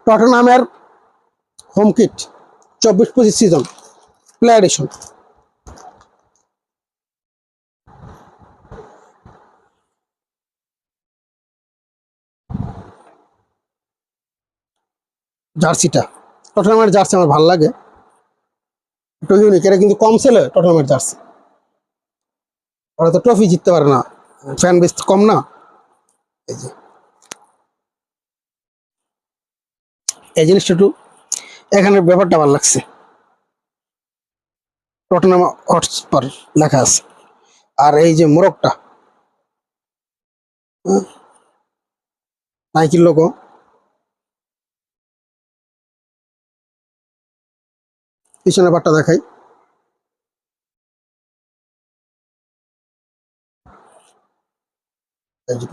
টটনহামের home kit 24-25 season play edition. জার্সিটা টটনহামের jersey আমার ভালো লাগে, একটু ইউনিক। এটা কিন্তু কম সেলে টটনহামের জার্সি, ওরা তো ট্রফি জিততে পারে না, ফ্যান বেস কম না। এই যে এই জিনিসটা একটু এখানের ব্যাপারটা ভালো লাগছে, টটনহাম হটস্পার লেখা আছে। আর এই যে মোরগটা নাইকির লোগো, পিছনে পাটটা দেখাই। এই যে